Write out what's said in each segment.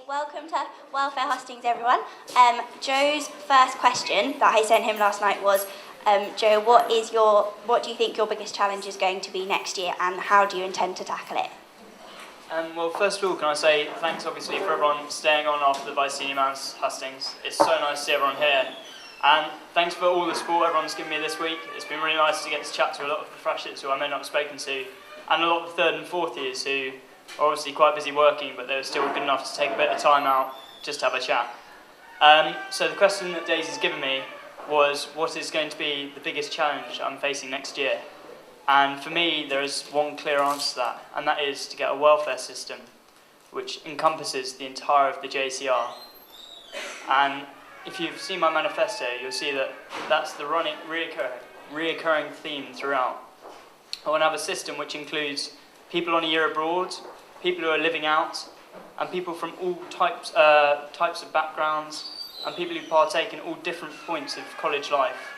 Welcome to Welfare Hustings, everyone. Joe's first question that I sent him last night was, Joe, what do you think your biggest challenge is going to be next year, and how do you intend to tackle it? Well, first of all, can I say thanks, obviously, for everyone staying on after the Vice Senior Man's Hustings. It's so nice to see everyone here. And thanks for all the support everyone's given me this week. It's been really nice to get to chat to a lot of the freshers who I may not have spoken to, and a lot of the third and fourth years who are obviously quite busy working, but they were still good enough to take a bit of time out just to have a chat. So the question that Daisy's given me was, what is going to be the biggest challenge I'm facing next year? And for me, there is one clear answer to that, and that is to get a welfare system which encompasses the entire of the JCR. And if you've seen my manifesto, you'll see that that's the reoccurring theme throughout. I want to have a system which includes people on a year abroad, people who are living out, and people from all types of backgrounds, and people who partake in all different points of college life.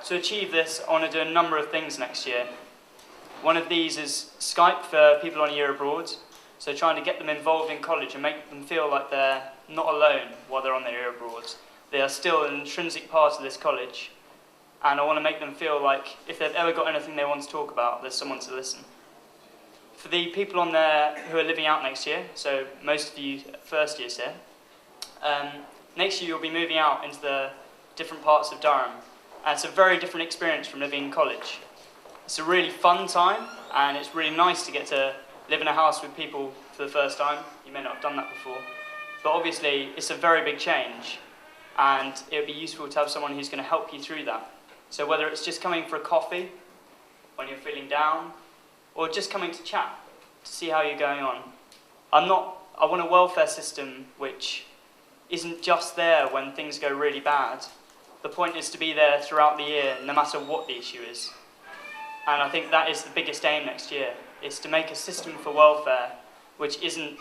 To achieve this, I want to do a number of things next year. One of these is Skype for people on a year abroad, so trying to get them involved in college and make them feel like they're not alone while they're on their year abroad. They are still an intrinsic part of this college, and I want to make them feel like if they've ever got anything they want to talk about, there's someone to listen. For the people on there who are living out next year, so most of you first years here, next year you'll be moving out into the different parts of Durham. And it's a very different experience from living in college. It's a really fun time, and it's really nice to get to live in a house with people for the first time. You may not have done that before. But obviously, it's a very big change, and it would be useful to have someone who's going to help you through that. So whether it's just coming for a coffee when you're feeling down, or just coming to chat to see how you're going on. I want a welfare system which isn't just there when things go really bad. The point is to be there throughout the year, no matter what the issue is. And I think that is the biggest aim next year, is to make a system for welfare which isn't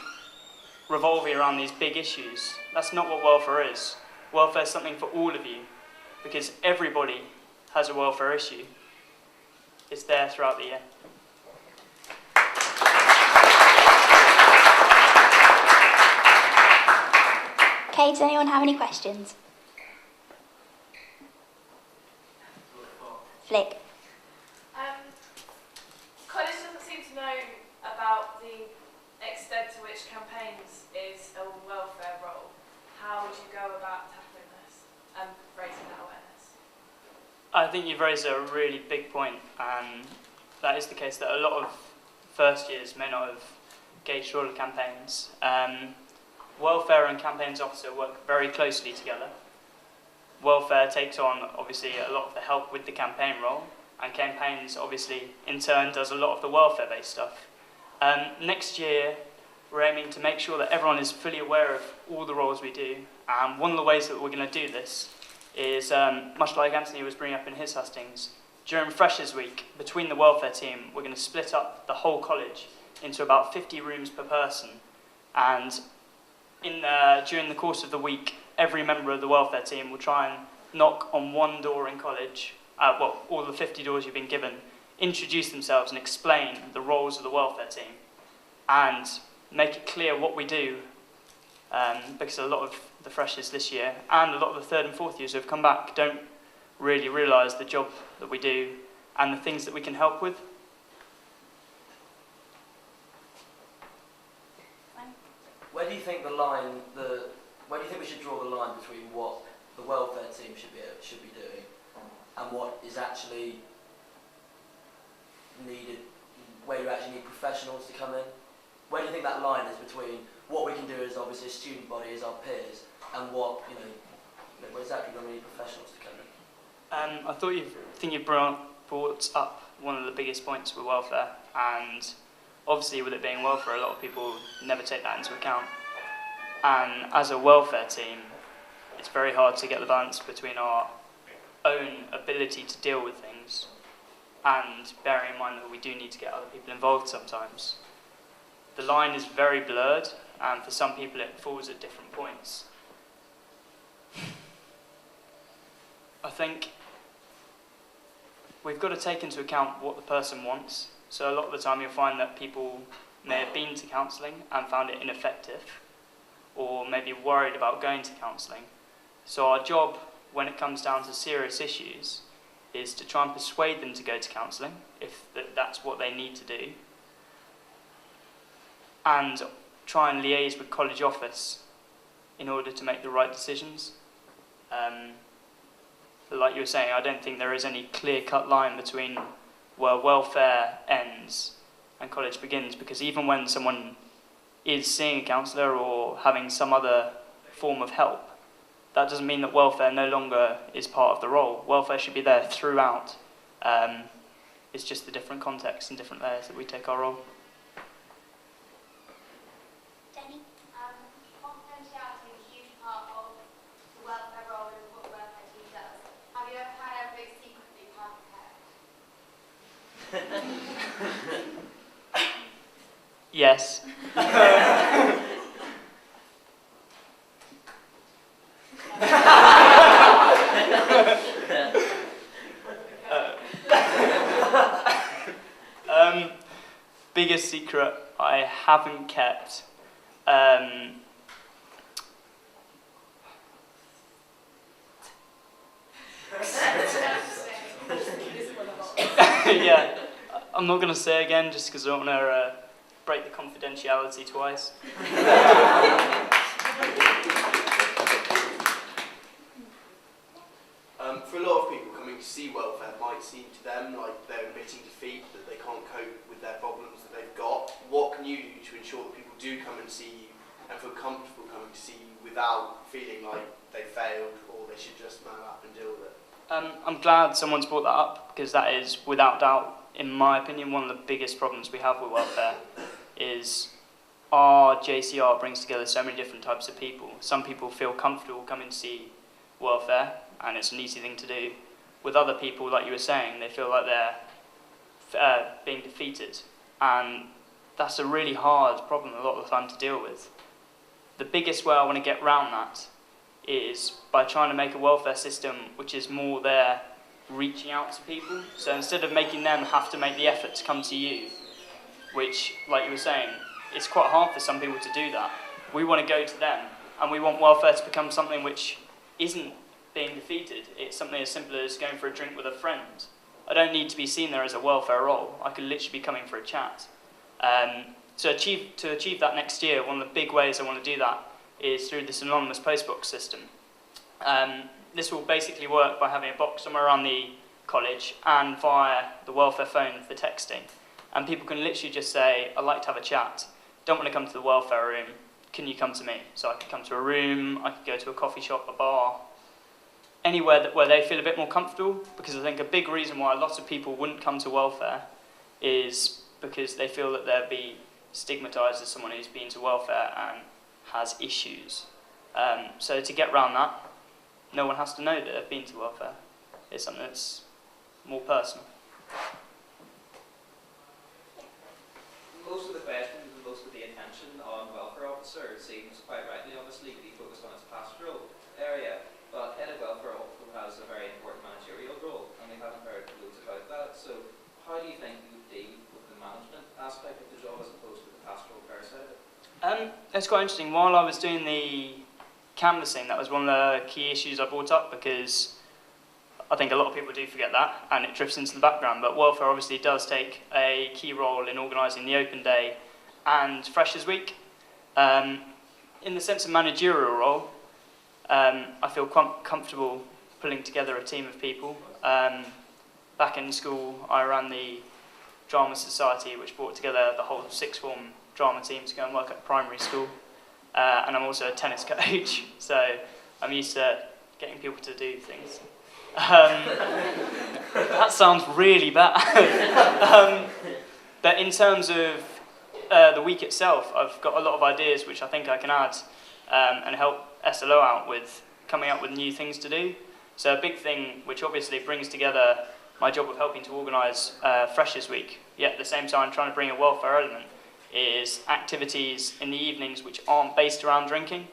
revolving around these big issues. That's not what welfare is. Welfare is something for all of you, because everybody has a welfare issue. It's there throughout the year. Okay, does anyone have any questions? Flick. College doesn't seem to know about the extent to which campaigns is a welfare role. How would you go about tackling this and raising that awareness? I think you've raised a really big point, and that is the case that a lot of first years may not have gauged all the campaigns. Welfare and campaigns officer work very closely together. Welfare takes on, obviously, a lot of the help with the campaign role, and campaigns, obviously, in turn, does a lot of the welfare-based stuff. Next year, we're aiming to make sure that everyone is fully aware of all the roles we do, and one of the ways that we're going to do this is, much like Anthony was bringing up in his hustings, during Freshers Week, between the welfare team, we're going to split up the whole college into about 50 rooms per person, and during the course of the week, every member of the welfare team will try and knock on one door in college, all the 50 doors you've been given, introduce themselves and explain the roles of the welfare team, and make it clear what we do, because a lot of the freshers this year, and a lot of the third and fourth years who have come back, don't really realise the job that we do and the things that we can help with. Where do you think where do you think we should draw the line between what the welfare team should be doing and what is actually needed, where you actually need professionals to come in? Where do you think that line is between what we can do as obviously a student body, as our peers, and what, where exactly when we need professionals to come in? I think you brought up one of the biggest points with welfare, and obviously with it being welfare, a lot of people never take that into account. And as a welfare team, it's very hard to get the balance between our own ability to deal with things and bearing in mind that we do need to get other people involved sometimes. The line is very blurred, and for some people it falls at different points. I think we've got to take into account what the person wants. So a lot of the time you'll find that people may have been to counselling and found it ineffective, or maybe worried about going to counselling. So our job, when it comes down to serious issues, is to try and persuade them to go to counselling, if that's what they need to do, and try and liaise with college office in order to make the right decisions. But like you were saying, I don't think there is any clear-cut line between where welfare ends and college begins, because even when someone is seeing a counsellor or having some other form of help, that doesn't mean that welfare no longer is part of the role. Welfare should be there throughout. It's just the different contexts and different layers that we take our role. Jenny? Confidentiality is a huge part of the welfare role and what the welfare team does. Have you ever had a big secret that you haven't kept? Yes. Biggest secret I haven't kept. Yeah, I'm not going to say again just because I don't want to break the confidentiality twice. For a lot of people coming to see welfare might seem to them like they're admitting defeat, that they can't cope with their problems that they've got. What can you do to ensure that people do come and see you and feel comfortable coming to see you without feeling like they failed or they should just man up and deal with it? I'm glad someone's brought that up, because that is, without doubt, in my opinion, one of the biggest problems we have with welfare is our JCR brings together so many different types of people. Some people feel comfortable coming to see welfare, and it's an easy thing to do. With other people, like you were saying, they feel like they're being defeated, and that's a really hard problem a lot of the time to deal with. The biggest way I want to get around that is by trying to make a welfare system which is more there reaching out to people. So instead of making them have to make the effort to come to you, which, like you were saying, it's quite hard for some people to do that. We want to go to them, and we want welfare to become something which isn't being defeated. It's something as simple as going for a drink with a friend. I don't need to be seen there as a welfare role. I could literally be coming for a chat. To achieve that next year, one of the big ways I want to do that is through this anonymous postbox system. This will basically work by having a box somewhere around the college and via the welfare phone for texting. And people can literally just say, I'd like to have a chat. Don't want to come to the welfare room. Can you come to me? So I could come to a room, I could go to a coffee shop, a bar, anywhere where they feel a bit more comfortable, because I think a big reason why a lot of people wouldn't come to welfare is because they feel that they'll be stigmatised as someone who's been to welfare and has issues. So to get around that, no one has to know that they've been to welfare. It's something that's more personal. Most of the questions and most of the attention on welfare officer seems quite rightly, obviously, to be focused on its pastoral area. But head of welfare also has a very important managerial role, and we haven't heard loads about that. So how do you think you would deal with the management aspect of the job as opposed to the pastoral care side of it? It's quite interesting. While I was doing the canvassing, that was one of the key issues I brought up, because I think a lot of people do forget that and it drifts into the background. But welfare obviously does take a key role in organising the open day and Freshers Week. In the sense of managerial role, I feel quite comfortable pulling together a team of people. Back in school, I ran the drama society, which brought together the whole sixth form drama team to go and work at primary school. And I'm also a tennis coach, so I'm used to getting people to do things. That sounds really bad. But in terms of the week itself, I've got a lot of ideas which I think I can add and help SLO out with coming up with new things to do. So a big thing which obviously brings together my job of helping to organise Freshers Week, yet at the same time trying to bring a welfare element, is activities in the evenings which aren't based around drinking.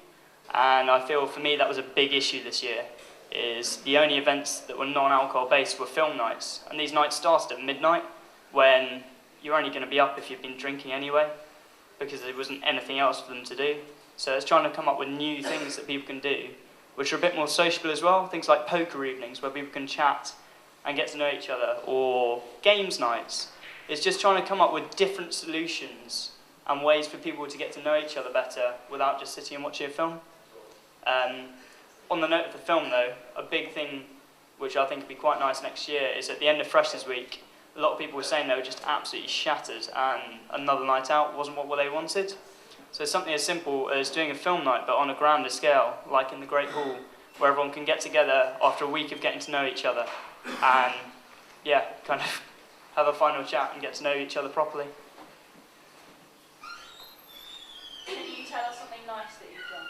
And I feel for me that was a big issue this year, is the only events that were non-alcohol based were film nights. And these nights started at midnight, when you're only going to be up if you've been drinking anyway. because there wasn't anything else for them to do. So it's trying to come up with new things that people can do, which are a bit more sociable as well. Things like poker evenings, where people can chat and get to know each other, or games nights. It's just trying to come up with different solutions and ways for people to get to know each other better without just sitting and watching a film. On the note of the film though, a big thing which I think would be quite nice next year is at the end of Freshers Week, a lot of people were saying they were just absolutely shattered and another night out wasn't what they wanted. So something as simple as doing a film night but on a grander scale, like in the Great Hall, where everyone can get together after a week of getting to know each other and, yeah, kind of have a final chat and get to know each other properly. Can you tell us something nice that you've done?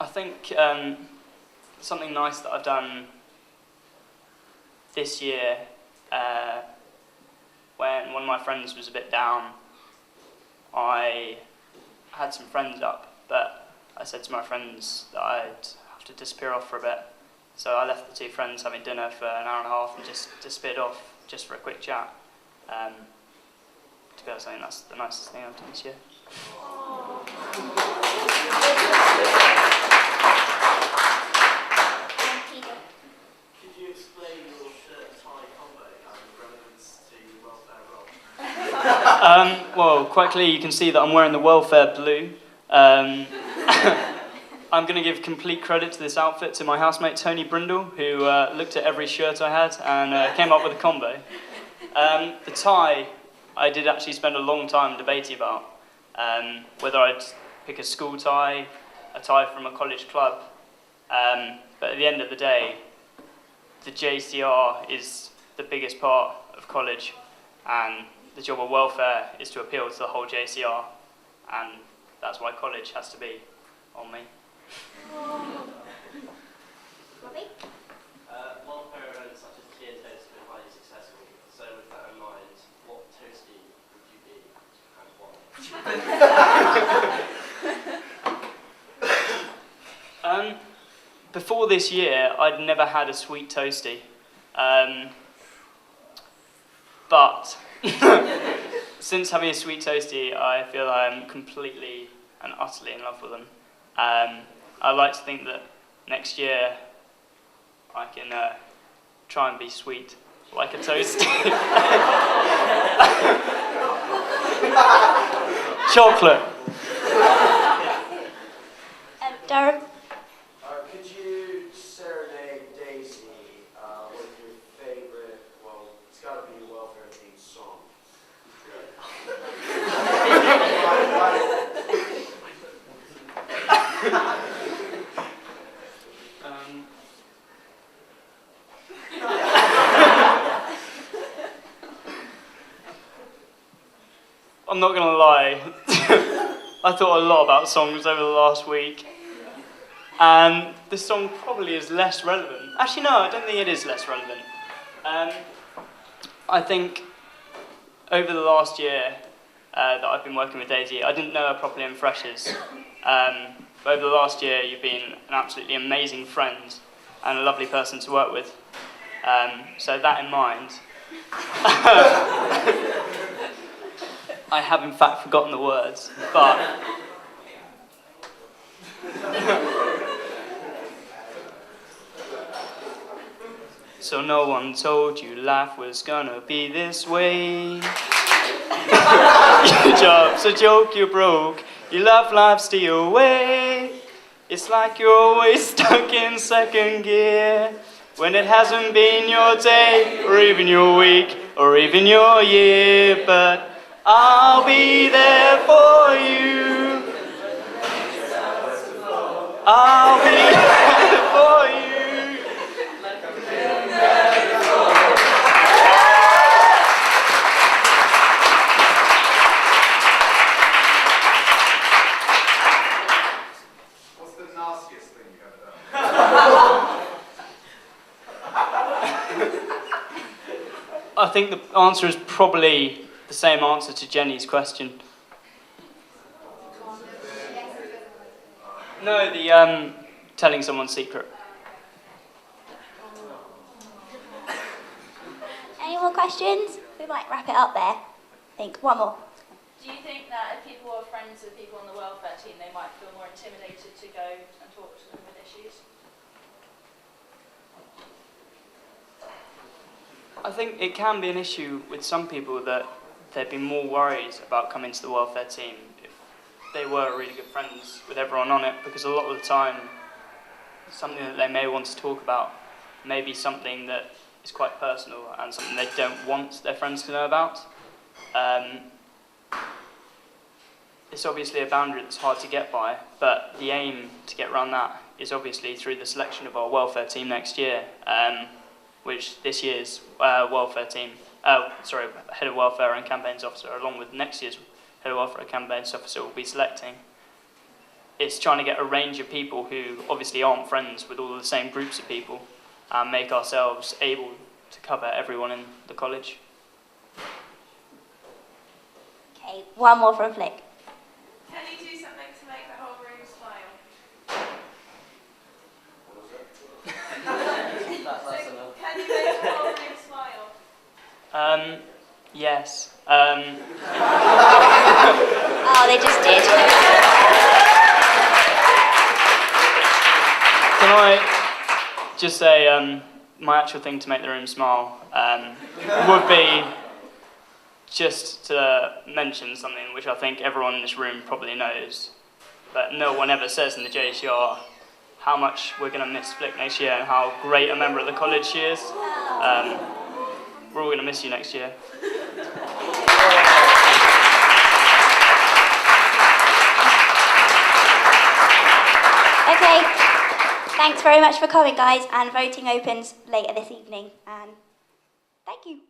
I think something nice that I've done this year, when one of my friends was a bit down, I had some friends up, but I said to my friends that I'd have to disappear off for a bit. So I left the two friends having dinner for an hour and a half and just disappeared off just for a quick chat. To be honest, I think that's the nicest thing I've done this year. Could you explain your shirt-tie combo and relevance to the welfare role? Well, quite clearly you can see that I'm wearing the welfare blue. I'm going to give complete credit to this outfit to my housemate Tony Brindle, who looked at every shirt I had and came up with a combo. The tie, I did actually spend a long time debating about whether I'd pick a school tie, a tie from a college club, but at the end of the day, the JCR is the biggest part of college, and the job of welfare is to appeal to the whole JCR, and that's why college has to be on me. Robbie? Welfare events such as tea and toast have been highly successful. So with that in mind, what toasty would you be and why? Before this year, I'd never had a sweet toasty. But since having a sweet toasty, I feel I'm completely and utterly in love with them. I'd like to think that next year I can try and be sweet like a toasty. Chocolate. Durham? Could you serenade Daisy with your favourite, well, it's got to be a welfare-themed song. I'm not going to lie, I thought a lot about songs over the last week, and this song probably is less relevant. Actually, no, I don't think it is less relevant. I think over the last year that I've been working with Daisy, I didn't know her properly in Freshers, but over the last year you've been an absolutely amazing friend and a lovely person to work with. So that in mind, I have in fact forgotten the words, but so no one told you life was gonna be this way. Your job's a joke, you're broke, you love life, stay away. It's like you're always stuck in second gear when it hasn't been your day, or even your week, or even your year, but I'll be there for you. I'll be there for you. What's the nastiest thing you've ever done? I think the answer is probably the same answer to Jenny's question. No, the telling someone's secret. Any more questions? We might wrap it up there. I think one more. Do you think that if people are friends with people on the welfare team, they might feel more intimidated to go and talk to them with issues? I think it can be an issue with some people that they'd be more worried about coming to the welfare team if they were really good friends with everyone on it, because a lot of the time something that they may want to talk about may be something that is quite personal and something they don't want their friends to know about. It's obviously a boundary that's hard to get by, but the aim to get around that is obviously through the selection of our welfare team next year, which this year's welfare team, head of welfare and campaigns officer, along with next year's head of welfare and campaigns officer, will be selecting. It's trying to get a range of people who obviously aren't friends with all the same groups of people and make ourselves able to cover everyone in the college. Okay, one more from Flick. Can you do something to make the whole room smile? That's enough. Can you make the whole room smile? Yes. Oh, they just did. Can I just say, my actual thing to make the room smile would be just to mention something which I think everyone in this room probably knows, but no one ever says in the JCR, how much we're going to miss Flick next year and how great a member of the college she is. We're all going to miss you next year. Okay, thanks very much for coming, guys, and voting opens later this evening. And thank you.